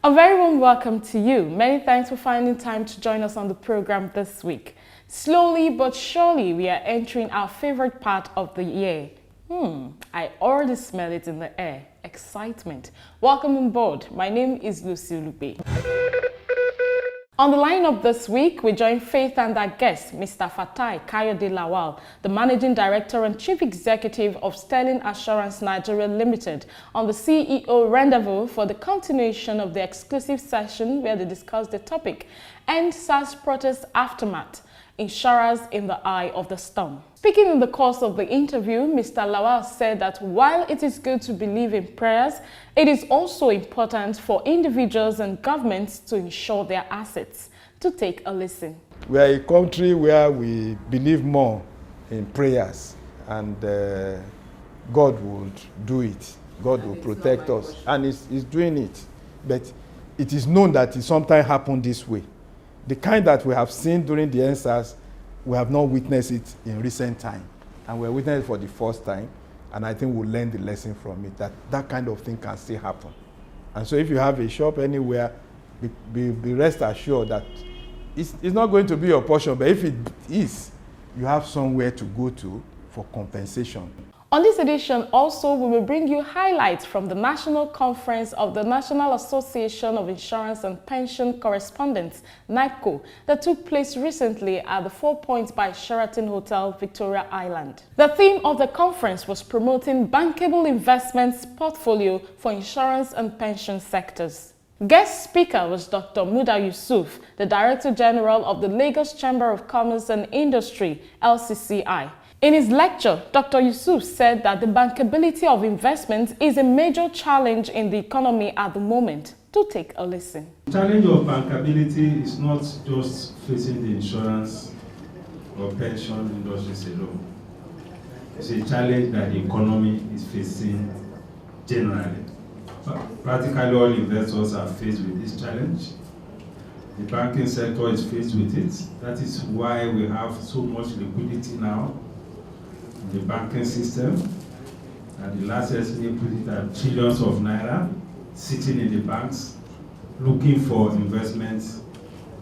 A very warm welcome to you. Many thanks for finding time to join us on the program this week. Slowly but surely, we are entering our favorite part of the year. I already smell it in the air. Excitement. Welcome on board. My name is Lucy Lube. On the lineup this week, we join Faith and our guest, Mr. Fatai Kayode Lawal, the Managing Director and Chief Executive of Sterling Assurance Nigeria Limited, on the CEO Rendezvous for the continuation of the exclusive session where they discuss the topic, End Sars Protest Aftermath, Insurers in the Eye of the Storm. Speaking in the course of the interview, Mr. Lawal said that while it is good to believe in prayers, it is also important for individuals and governments to insure their assets. To take a listen. We are a country where we believe more in prayers, and God would do it. God will protect us, and He's doing it. But it is known that it sometimes happens this way. The kind that we have seen during the NSAS, we have not witnessed it in recent time. And we're witnessing it for the first time. And I think we'll learn the lesson from it, that that kind of thing can still happen. And so if you have a shop anywhere, be rest assured that it's not going to be your portion, but if it is, you have somewhere to go to for compensation. On this edition also, we will bring you highlights from the National Conference of the National Association of Insurance and Pension Correspondents, NAIPCO, that took place recently at the 4 Points by Sheraton Hotel, Victoria Island. The theme of the conference was promoting bankable investments portfolio for insurance and pension sectors. Guest speaker was Dr. Muda Yusuf, the Director General of the Lagos Chamber of Commerce and Industry, LCCI. In his lecture, Dr. Yusuf said that the bankability of investments is a major challenge in the economy at the moment. To take a listen. The challenge of bankability is not just facing the insurance or pension industries alone. It's a challenge that the economy is facing generally. Practically all investors are faced with this challenge. The banking sector is faced with it. That is why we have so much liquidity now in the banking system. And the last estimate put it at trillions of naira sitting in the banks looking for investment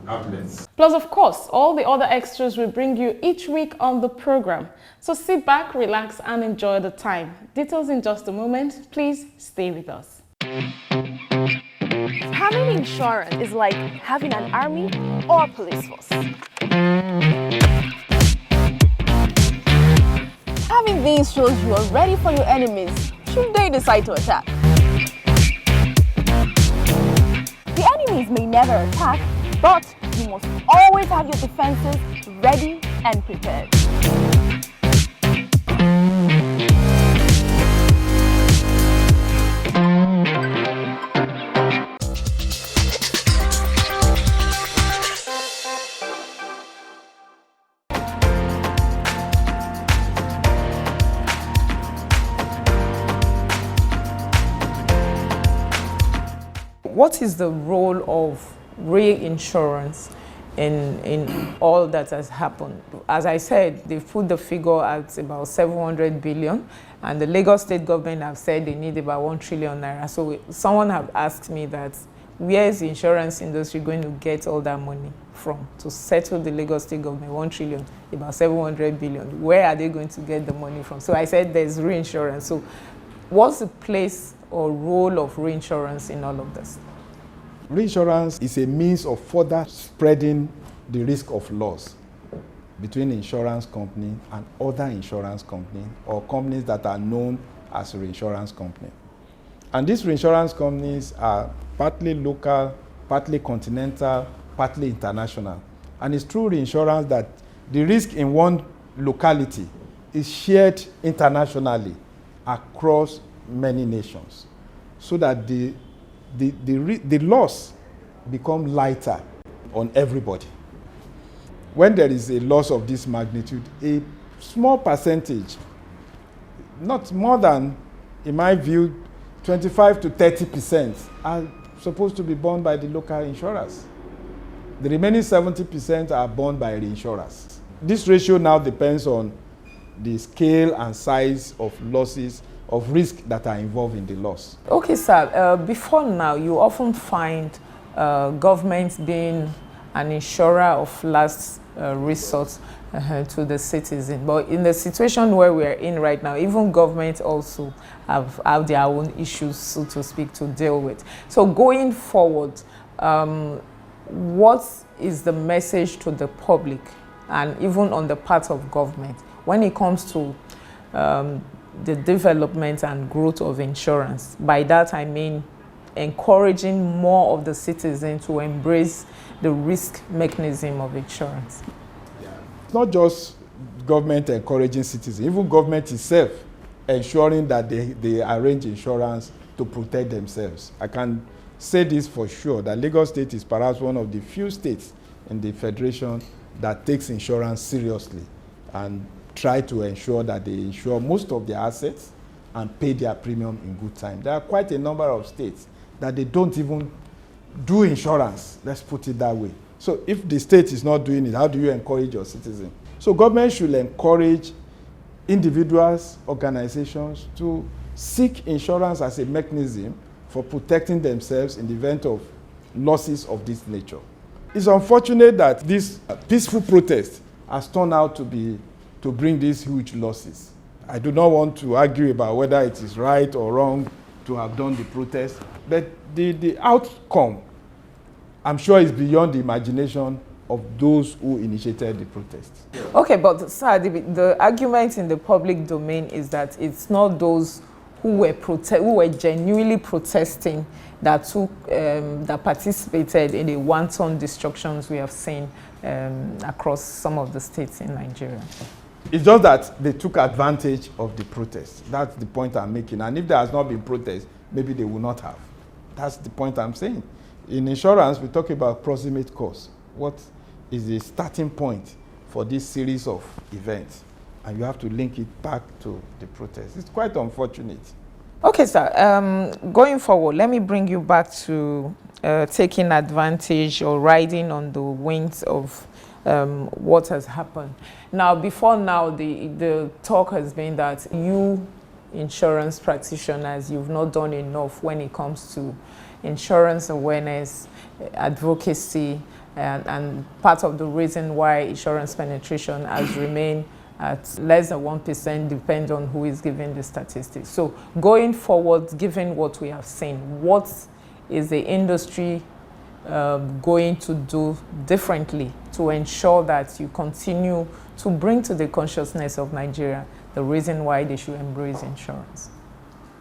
outlets. Plus, of course, all the other extras we bring you each week on the program. So sit back, relax, and enjoy the time. Details in just a moment. Please stay with us. Having insurance is like having an army or police force. Having these shows you are ready for your enemies should they decide to attack. The enemies may never attack, but you must always have your defenses ready and prepared. What is the role of reinsurance in all that has happened? As I said, they've put the figure at about 700 billion, and the Lagos state government have said they need about 1 trillion naira. So someone have asked me that, where is the insurance industry going to get all that money from to settle the Lagos state government 1 trillion, about 700 billion? Where are they going to get the money from? So I said there's reinsurance. So what's the place or role of reinsurance in all of this? Reinsurance is a means of further spreading the risk of loss between insurance company and other insurance companies or companies that are known as reinsurance company. And these reinsurance companies are partly local, partly continental, partly international. And it's through reinsurance that the risk in one locality is shared internationally across many nations, so that the loss become lighter on everybody. When there is a loss of this magnitude, a small percentage, not more than, in my view, 25 to 30% are supposed to be borne by the local insurers. The remaining 70% are borne by reinsurers. This ratio now depends on the scale and size of losses of risk that are involved in the loss. Okay, sir. Before now, you often find governments being an insurer of last resort to the citizen. But in the situation where we are in right now, even governments also have their own issues, so to speak, to deal with. So going forward, what is the message to the public and even on the part of government when it comes to the development and growth of insurance? By that I mean encouraging more of the citizens to embrace the risk mechanism of insurance. It's not just government encouraging citizens, even government itself ensuring that they arrange insurance to protect themselves. I can say this for sure, that Lagos State is perhaps one of the few states in the Federation that takes insurance seriously and try to ensure that they insure most of their assets and pay their premium in good time. There are quite a number of states that they don't even do insurance, let's put it that way. So if the state is not doing it, how do you encourage your citizens? So government should encourage individuals, organizations to seek insurance as a mechanism for protecting themselves in the event of losses of this nature. It's unfortunate that this peaceful protest has turned out to bring these huge losses. I do not want to argue about whether it is right or wrong to have done the protest, but the outcome, I'm sure, is beyond the imagination of those who initiated the protest. Okay, but sir, the argument in the public domain is that it's not those who were genuinely protesting that participated in the wanton destructions we have seen across some of the states in Nigeria. It's just that they took advantage of the protest. That's the point I'm making. And if there has not been protest, maybe they will not have. That's the point I'm saying. In insurance, we talk about proximate cause. What is the starting point for this series of events? And you have to link it back to the protest. It's quite unfortunate. Okay, sir. Going forward, let me bring you back to taking advantage or riding on the wings of what has happened. Now, before now, the talk has been that you insurance practitioners, you've not done enough when it comes to insurance awareness, advocacy, and part of the reason why insurance penetration has remained at less than 1%, depends on who is giving the statistics. So going forward, given what we have seen, what is the industry going to do differently to ensure that you continue to bring to the consciousness of Nigeria the reason why they should embrace insurance?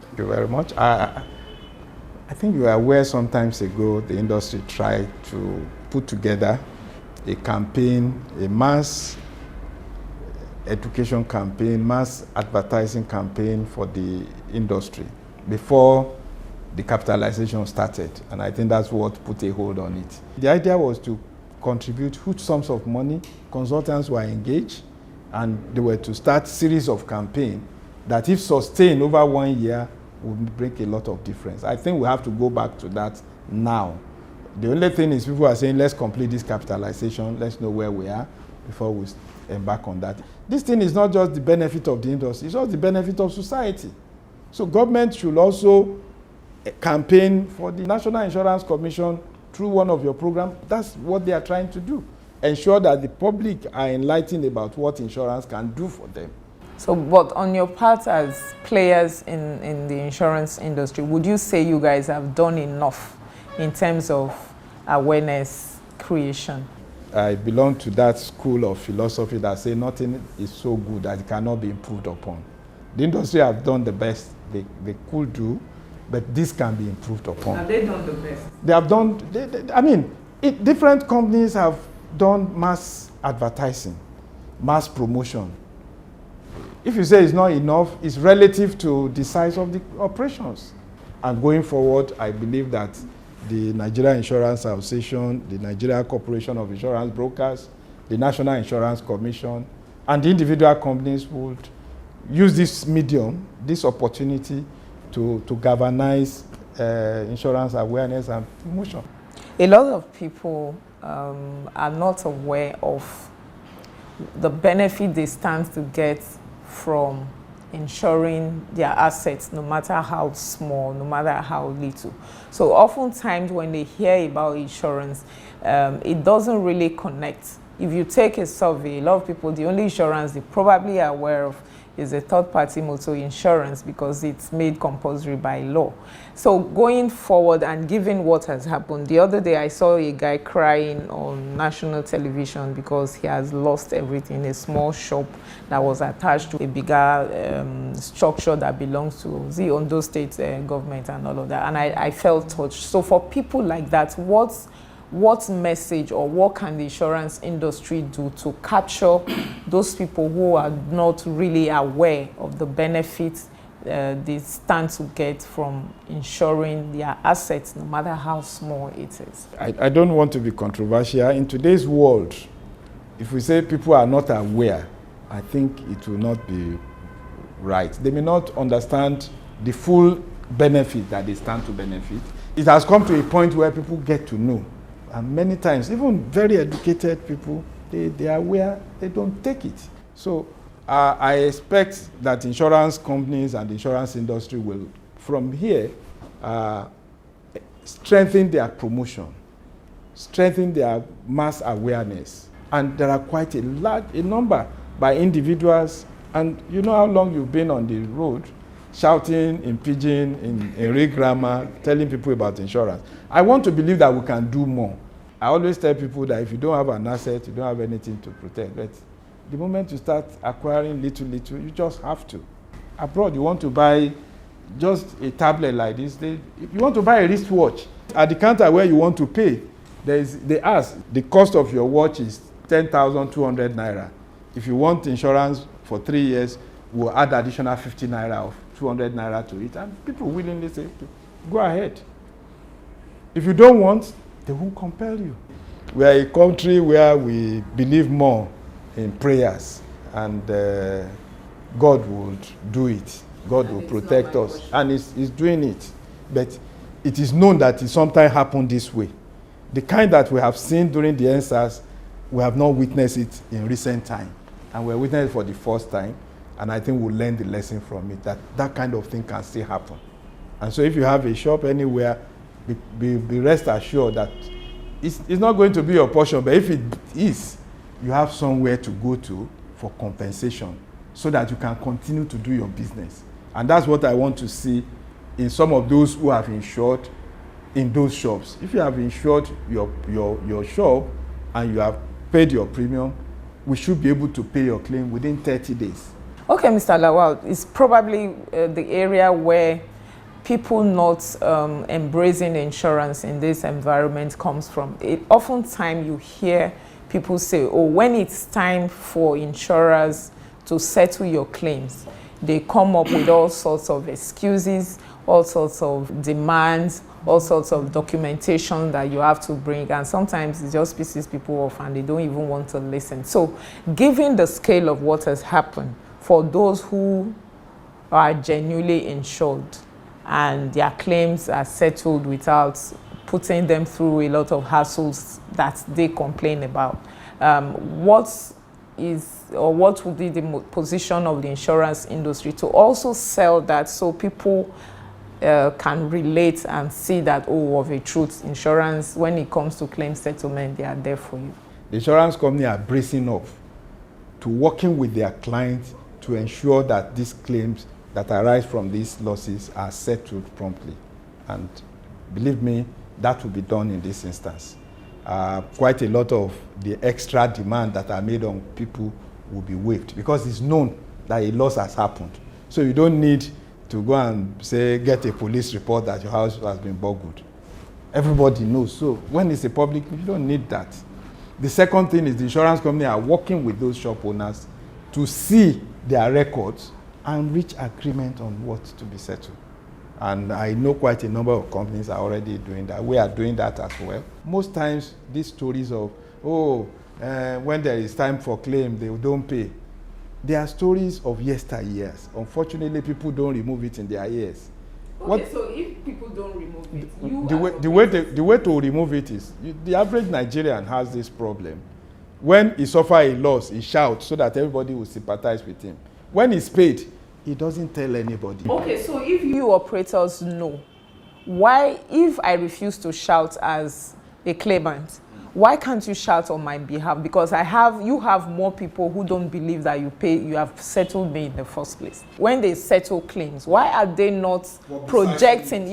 Thank you very much. I think you are aware some times ago the industry tried to put together a campaign, a mass education campaign, mass advertising campaign for the industry before the capitalization started, and I think that's what put a hold on it. The idea was to contribute huge sums of money. Consultants were engaged, and they were to start series of campaigns that, if sustained over 1 year, would make a lot of difference. I think we have to go back to that now. The only thing is people are saying, let's complete this capitalization, let's know where we are before we embark on that. This thing is not just the benefit of the industry, it's also the benefit of society. So government should also campaign for the National Insurance Commission through one of your programs. That's what they are trying to do. Ensure that the public are enlightened about what insurance can do for them. So, but on your part as players in the insurance industry, would you say you guys have done enough in terms of awareness creation? I belong to that school of philosophy that say nothing is so good that it cannot be improved upon. The industry have done the best they could do, but this can be improved upon. Have they done the best? They have done, different companies have done mass advertising, mass promotion. If you say it's not enough, it's relative to the size of the operations. And going forward, I believe that the Nigeria Insurance Association, the Nigeria Corporation of Insurance Brokers, the National Insurance Commission, and the individual companies would use this medium, this opportunity to galvanize insurance awareness and promotion. A lot of people are not aware of the benefit they stand to get from insuring their assets, no matter how small, no matter how little. So oftentimes when they hear about insurance, it doesn't really connect. If you take a survey, a lot of people, the only insurance they probably are aware of is a third-party motor insurance because it's made compulsory by law. So going forward and given what has happened, the other day I saw a guy crying on national television because he has lost everything, a small shop that was attached to a bigger structure that belongs to the Ondo State government and all of that. And I felt touched. So for people like that, what message or what can the insurance industry do to capture those people who are not really aware of the benefits they stand to get from insuring their assets, no matter how small it is? I don't want to be controversial. In today's world, if we say people are not aware, I think it will not be right. They may not understand the full benefit that they stand to benefit. It has come to a point where people get to know. And many times, even very educated people, they are aware, they don't take it. So I expect that insurance companies and the insurance industry will, from here, strengthen their promotion, strengthen their mass awareness. And there are quite a number by individuals. And you know how long you've been on the road, shouting in pidgin, in real grammar, telling people about insurance. I want to believe that we can do more. I always tell people that if you don't have an asset, you don't have anything to protect. But the moment you start acquiring little, you just have to. Abroad, you want to buy just a tablet like this. If you want to buy a wristwatch, at the counter where you want to pay, they ask, the cost of your watch is 10,200 naira. If you want insurance for 3 years, we'll add additional 50 naira of 200 naira to it. And people willingly say, go ahead. If you don't want, they won't compel you. We are a country where we believe more in prayers, and God will do it. God will protect us, and He's doing it. But it is known that it sometimes happens this way. The kind that we have seen during the NSAS, we have not witnessed it in recent time, and we're witnessing it for the first time. And I think we'll learn the lesson from it, that kind of thing can still happen. And so if you have a shop anywhere, be rest assured that it's not going to be your portion, but if it is, you have somewhere to go to for compensation so that you can continue to do your business. And that's what I want to see in some of those who have insured in those shops. If you have insured your shop and you have paid your premium, we should be able to pay your claim within 30 days. Okay, Mr. Lawal, it's probably the area where people not embracing insurance in this environment comes from. Oftentimes you hear people say, oh, when it's time for insurers to settle your claims, they come up with all sorts of excuses, all sorts of demands, all sorts of documentation that you have to bring, and sometimes it just pisses people off and they don't even want to listen. So given the scale of what has happened, for those who are genuinely insured and their claims are settled without putting them through a lot of hassles that they complain about, what would be the position of the insurance industry to also sell that so people can relate and see that, oh, of a truth, insurance, when it comes to claim settlement, they are there for you? The insurance company are bracing up to working with their clients to ensure that these claims that arise from these losses are settled promptly. And believe me, that will be done in this instance. Quite a lot of the extra demand that are made on people will be waived because it's known that a loss has happened. So you don't need to go and say, get a police report that your house has been burgled. Everybody knows. So when it's a public, you don't need that. The second thing is the insurance company are working with those shop owners to see their records and reach agreement on what to be settled. And I know quite a number of companies are already doing that. We are doing that as well. Most times, these stories of, when there is time for claim, they don't pay. They are stories of yesteryears. Unfortunately, people don't remove it in their ears. Okay, so if people don't remove it, the way to remove it is, the average Nigerian has this problem. When he suffers a loss, he shouts so that everybody will sympathize with him. When he's paid, He doesn't tell anybody. Okay, so if you operators know, why, if I refuse to shout as a claimant, why can't you shout on my behalf? Because you have more people who don't believe that you have settled me in the first place. When they settle claims, why are they not projecting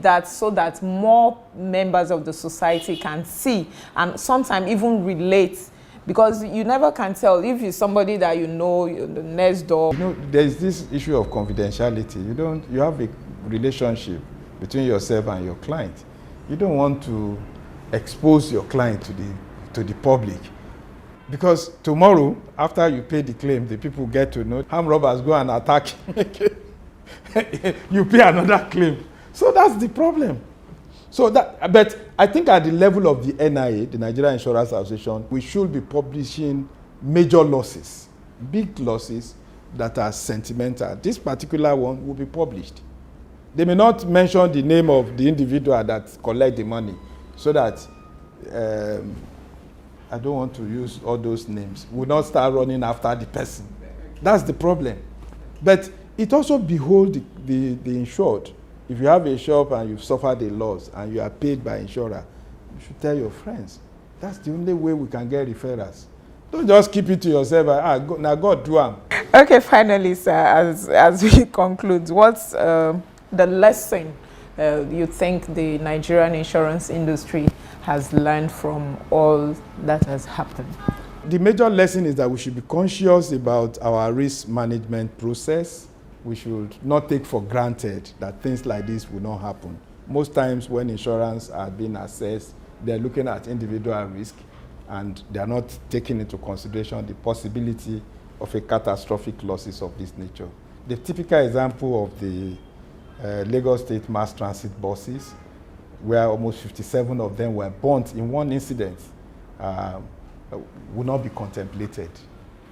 that so that more members of the society can see and sometimes even relate? Because you never can tell if it's somebody that you know the next door. There's this issue of confidentiality. You have a relationship between yourself and your client. You don't want to expose your client to the public, because tomorrow, after you pay the claim, the people get to know armed robbers go and attack you pay another claim. So that's the problem. But I think at the level of the NIA, the Nigeria Insurance Association, we should be publishing major losses, big losses that are sentimental. This particular one will be published. They may not mention the name of the individual that collect the money, so that I don't want to use all those names. We'll not start running after the person. That's the problem. But it also beholds the insured. If you have a shop and you've suffered a loss and you are paid by insurer, you should tell your friends. That's the only way we can get referrals. Don't just keep it to yourself. Now God do am. Okay, finally, sir, as we conclude, what's the lesson you think the Nigerian insurance industry has learned from all that has happened? The major lesson is that we should be conscious about our risk management process. We should not take for granted that things like this will not happen. Most times when insurance are being assessed, they're looking at individual risk and they are not taking into consideration the possibility of a catastrophic losses of this nature. The typical example of the Lagos State mass transit buses, where almost 57 of them were burnt in one incident, will not be contemplated.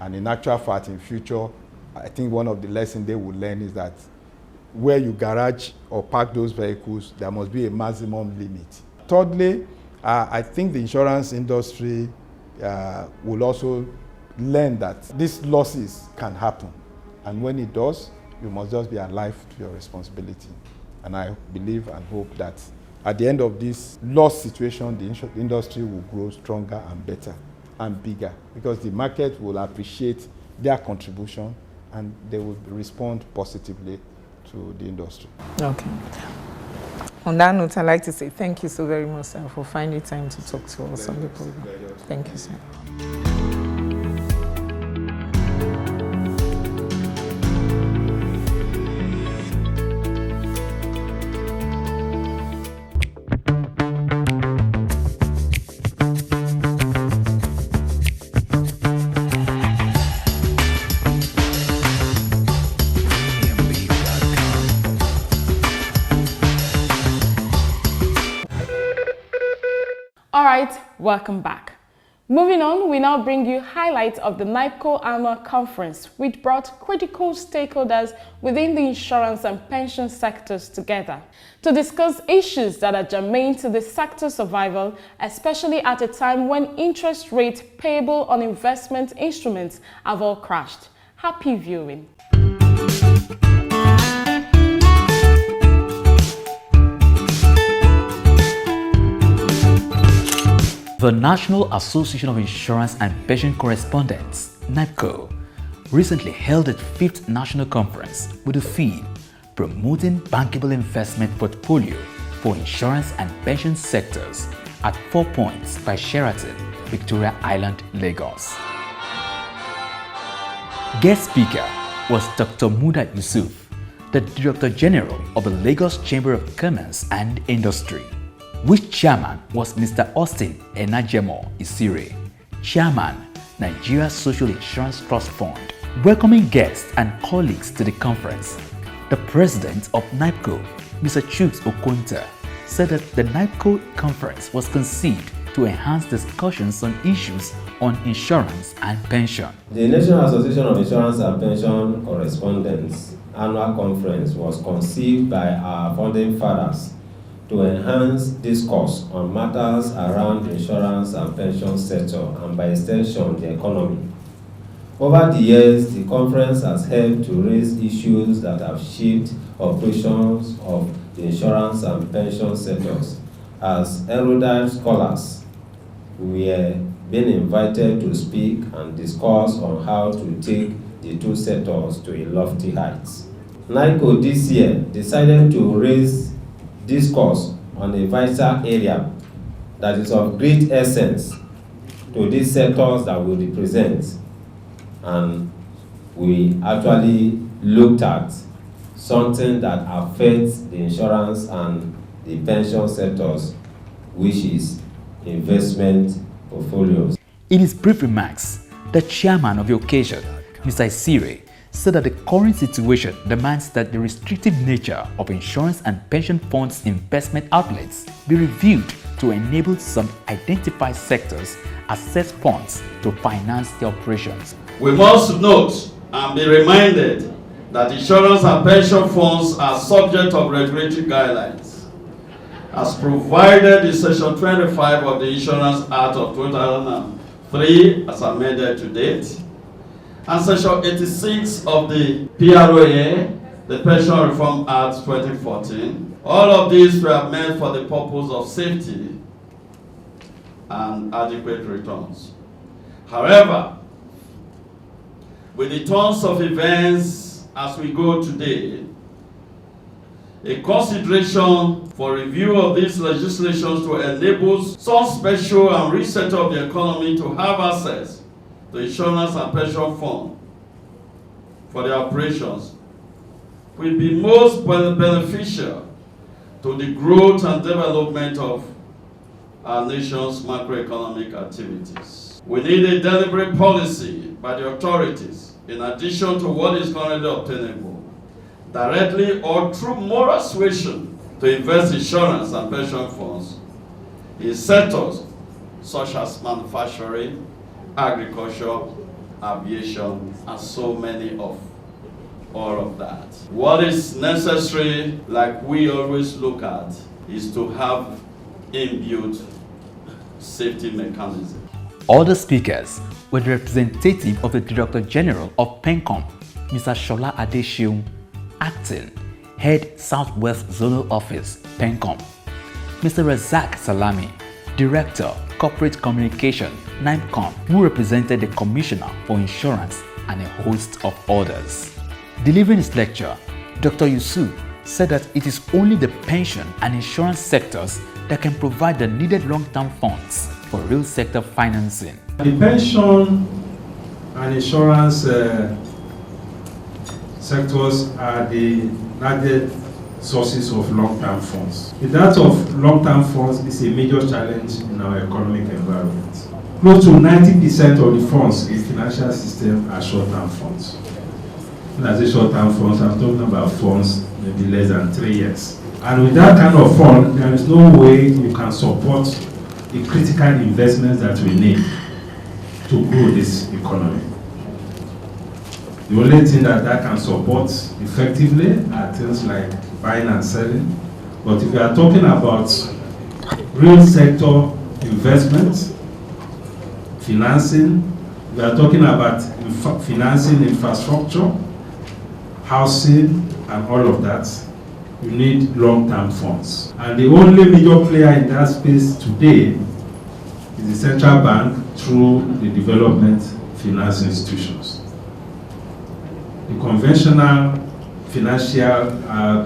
And in actual fact, in future, I think one of the lessons they will learn is that where you garage or park those vehicles, there must be a maximum limit. Thirdly, I think the insurance industry will also learn that these losses can happen. And when it does, you must just be alive to your responsibility. And I believe and hope that at the end of this loss situation, the industry will grow stronger and better and bigger, because the market will appreciate their contribution and they will respond positively to the industry. Okay. On that note, I'd like to say thank you so very much, sir, for finding time to talk to us on the program. Thank you, sir. All right, welcome back. Moving on, we now bring you highlights of the NAIPCO Annual Conference, which brought critical stakeholders within the insurance and pension sectors together to discuss issues that are germane to the sector's survival, especially at a time when interest rates payable on investment instruments have all crashed. Happy viewing. The National Association of Insurance and Pension Correspondents, NAIPCO, recently held its 5th national conference with the theme Promoting Bankable Investment Portfolio for Insurance and Pension Sectors at 4 Points by Sheraton, Victoria Island, Lagos. Guest speaker was Dr. Muda Yusuf, the Director General of the Lagos Chamber of Commerce and Industry, which chairman was Mr. Austin Enajemo Isire, chairman, Nigeria Social Insurance Trust Fund. Welcoming guests and colleagues to the conference, the president of NAIPCO, Mr. Chuks Okonta, said that the NAIPCO conference was conceived to enhance discussions on issues on insurance and pension. The National Association of Insurance and Pension Correspondents annual conference was conceived by our founding fathers to enhance discourse on matters around insurance and pension sector and by extension the economy. Over the years, the conference has helped to raise issues that have shaped operations of the insurance and pension sectors. As erudite scholars, we are being invited to speak and discuss on how to take the two sectors to a lofty heights. NAIPCO this year decided to raise discourse on a vital area that is of great essence to these sectors that we represent. And we actually looked at something that affects the insurance and the pension sectors, which is investment portfolios. In his brief remarks, the chairman of the occasion, Mr. Isire, said that the current situation demands that the restrictive nature of insurance and pension funds investment outlets be reviewed to enable some identified sectors access funds to finance their operations. We must note and be reminded that insurance and pension funds are subject of regulatory guidelines as provided in Section 25 of the Insurance Act of 2003 as amended to date, and Section 86 of the PROA, the Pension Reform Act 2014. All of these were meant for the purpose of safety and adequate returns. However, with the turns of events as we go today, a consideration for review of these legislations to enable some special and reset of the economy to have access to insurance and pension fund for their operations will be most beneficial to the growth and development of our nation's macroeconomic activities. We need a deliberate policy by the authorities, in addition to what is currently obtainable, directly or through moral suasion, to invest insurance and pension funds in sectors such as manufacturing, agriculture, aviation, and so many of all of that. What is necessary, like we always look at, is to have inbuilt safety mechanism. Other speakers were the representative of the Director General of PENCOM, Mr. Shola Adeshiun, acting Head Southwest Zonal Office, PENCOM, Mr. Razak Salami, Director, Corporate Communication, NAIPCO, who represented the Commissioner for Insurance, and a host of others. Delivering his lecture, Dr. Yusuf said that it is only the pension and insurance sectors that can provide the needed long-term funds for real sector financing. The pension and insurance sectors are the largest sources of long-term funds. The that of long-term funds is a major challenge in our economic environment. Close to 90% of the funds in the financial system are short-term funds. When I say short-term funds, I'm talking about funds maybe less than 3 years. And with that kind of fund, there is no way you can support the critical investments that we need to grow this economy. The only thing that can support effectively are things like buying and selling. But if we are talking about real sector investments, financing, we are talking about financing infrastructure, housing, and all of that, you need long-term funds. And the only major player in that space today is the central bank through the development finance institutions. The conventional financial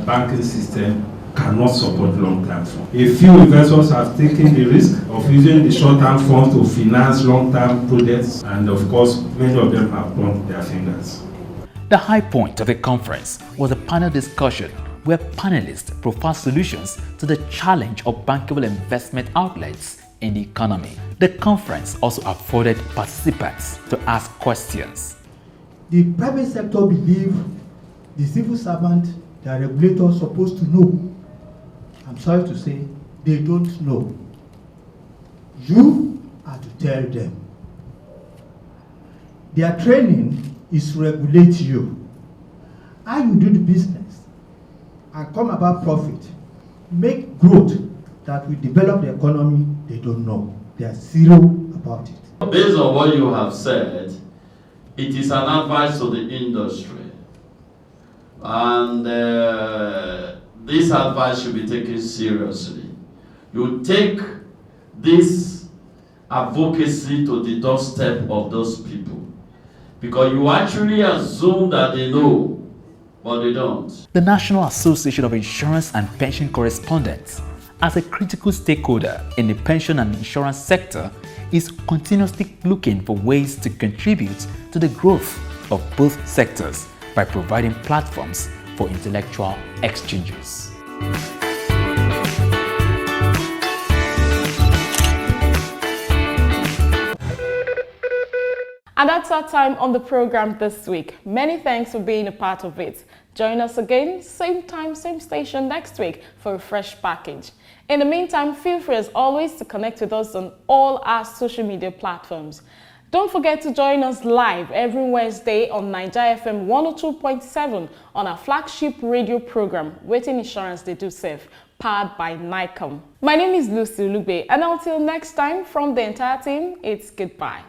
banking system cannot support long-term funds. A few investors have taken the risk of using the short-term funds to finance long-term projects, and of course, many of them have burnt their fingers. The high point of the conference was a panel discussion where panelists profiled solutions to the challenge of bankable investment outlets in the economy. The conference also afforded participants to ask questions. The private sector believe the civil servant, the regulator, is supposed to know. I'm sorry to say, they don't know. You are to tell them. Their training is to regulate you. How you do the business and come about profit, make growth that will develop the economy, they don't know. They are zero about it. Based on what you have said, it is an advice to the industry. And this advice should be taken seriously. You take this advocacy to the doorstep of those people, because you actually assume that they know, but they don't. The National Association of Insurance and Pension Correspondents, as a critical stakeholder in the pension and insurance sector, is continuously looking for ways to contribute to the growth of both sectors by providing platforms for intellectual exchanges. And that's our time on the program this week. Many thanks for being a part of it. Join us again, same time, same station next week for a fresh package. In the meantime, feel free as always to connect with us on all our social media platforms. Don't forget to join us live every Wednesday on Niger FM 102.7 on our flagship radio program, Waiting Insurance They Do Save, powered by NAIPCO. My name is Lucy Ulugbe, and until next time, from the entire team, it's goodbye.